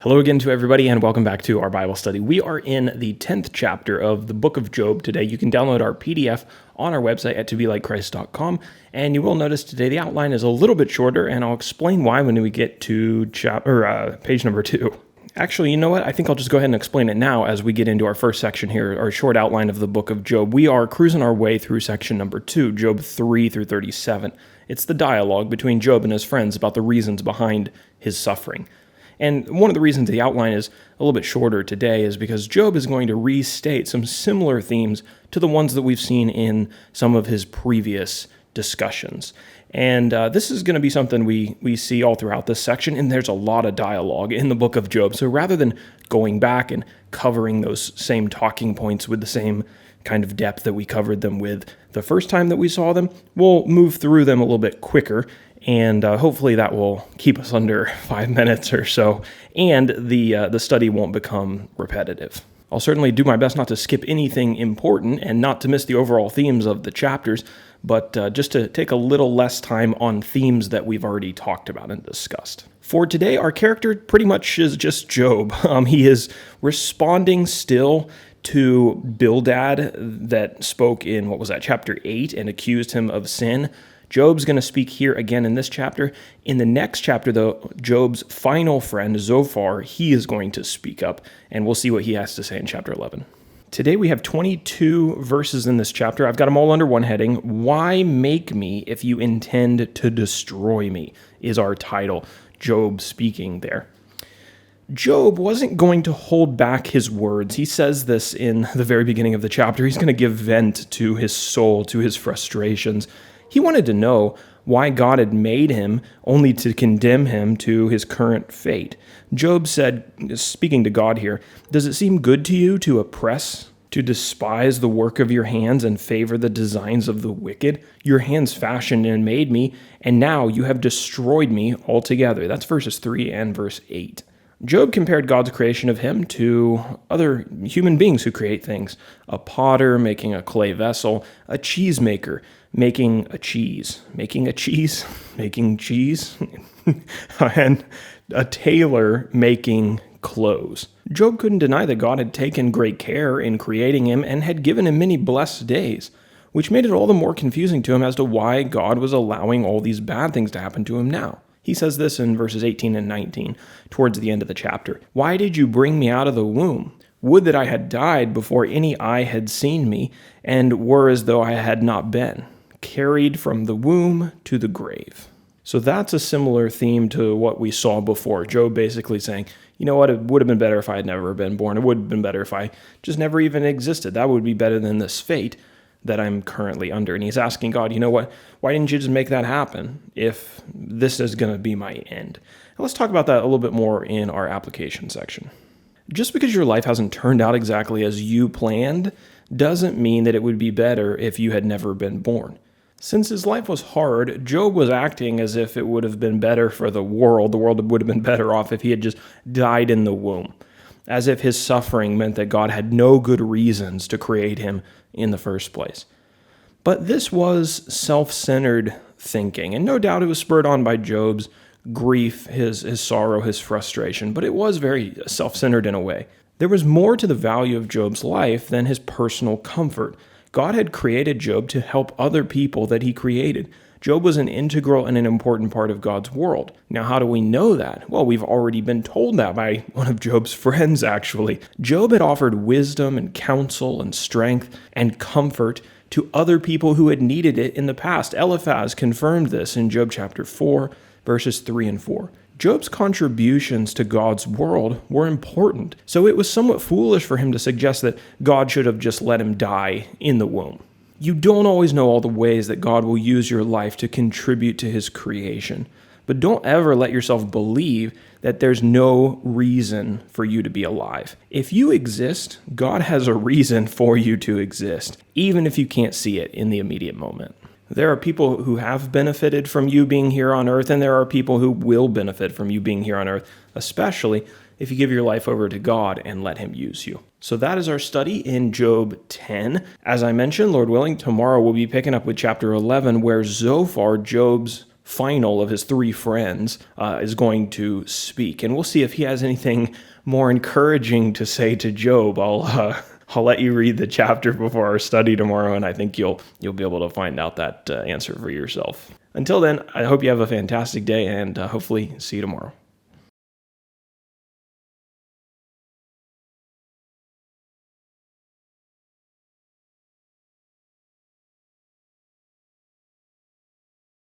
Hello again to everybody, and welcome back to our Bible study. We are in the 10th chapter of the book of Job today. You can download our PDF on our website at tobelikechrist.com, and you will notice today the outline is a little bit shorter, and I'll explain why when we get to page number 2. Actually, you know what? I think I'll just go ahead and explain it now as we get into our first section here, our short outline of the book of Job. We are cruising our way through section number 2, Job 3 through 37. It's the dialogue between Job and his friends about the reasons behind his suffering. And one of the reasons the outline is a little bit shorter today is because Job is going to restate some similar themes to the ones that we've seen in some of his previous discussions. And this is going to be something we see all throughout this section, and there's a lot of dialogue in the book of Job. So rather than going back and covering those same talking points with the same kind of depth that we covered them with the first time that we saw them, we'll move through them a little bit quicker. And hopefully that will keep us under 5 minutes or so, and the study won't become repetitive. I'll certainly do my best not to skip anything important and not to miss the overall themes of the chapters, but just to take a little less time on themes that we've already talked about and discussed. For today, our character pretty much is just Job. He is responding still to Bildad that spoke in, chapter 8 and accused him of sin. Job's going to speak here again in this chapter. In the next chapter, though, Job's final friend, Zophar, he is going to speak up, and we'll see what he has to say in chapter 11. Today we have 22 verses in this chapter. I've got them all under one heading. Why make me if you intend to destroy me is our title. Job speaking there. Job wasn't going to hold back his words. He says this in the very beginning of the chapter. He's going to give vent to his soul, to his frustrations. He wanted to know why God had made him only to condemn him to his current fate. Job said, speaking to God here, "Does it seem good to you to oppress, to despise the work of your hands and favor the designs of the wicked? Your hands fashioned and made me, and now you have destroyed me altogether." That's verses 3 and verse 8. Job compared God's creation of him to other human beings who create things. A potter making a clay vessel, a cheesemaker making a cheese, making cheese, and a tailor making clothes. Job couldn't deny that God had taken great care in creating him and had given him many blessed days, which made it all the more confusing to him as to why God was allowing all these bad things to happen to him now. He says this in verses 18 and 19, towards the end of the chapter. "Why did you bring me out of the womb? Would that I had died before any eye had seen me, and were as though I had not been, carried from the womb to the grave." So that's a similar theme to what we saw before. Job basically saying, you know what, it would have been better if I had never been born. It would have been better if I just never even existed. That would be better than this fate that I'm currently under. And he's asking God, you know what, why didn't you just make that happen if this is going to be my end? And let's talk about that a little bit more in our application section. Just because your life hasn't turned out exactly as you planned doesn't mean that it would be better if you had never been born. Since his life was hard, Job was acting as if it would have been better for the world. The world would have been better off if he had just died in the womb, as if his suffering meant that God had no good reasons to create him in the first place. But this was self-centered thinking, and no doubt it was spurred on by Job's grief, his sorrow, his frustration, but it was very self-centered in a way. There was more to the value of Job's life than his personal comfort. God had created Job to help other people that he created. Job was an integral and an important part of God's world. Now, how do we know that? Well, we've already been told that by one of Job's friends, actually. Job had offered wisdom and counsel and strength and comfort to other people who had needed it in the past. Eliphaz confirmed this in Job chapter 4, verses 3 and 4. Job's contributions to God's world were important, so it was somewhat foolish for him to suggest that God should have just let him die in the womb. You don't always know all the ways that God will use your life to contribute to his creation, but don't ever let yourself believe that there's no reason for you to be alive. If you exist, God has a reason for you to exist, even if you can't see it in the immediate moment. There are people who have benefited from you being here on earth, and there are people who will benefit from you being here on earth, especially if you give your life over to God and let him use you. So that is our study in Job 10. As I mentioned, Lord willing, tomorrow we'll be picking up with chapter 11, where Zophar, Job's final of his three friends, is going to speak. And we'll see if he has anything more encouraging to say to Job. I'll let you read the chapter before our study tomorrow, and I think you'll be able to find out that answer for yourself. Until then, I hope you have a fantastic day, and hopefully see you tomorrow.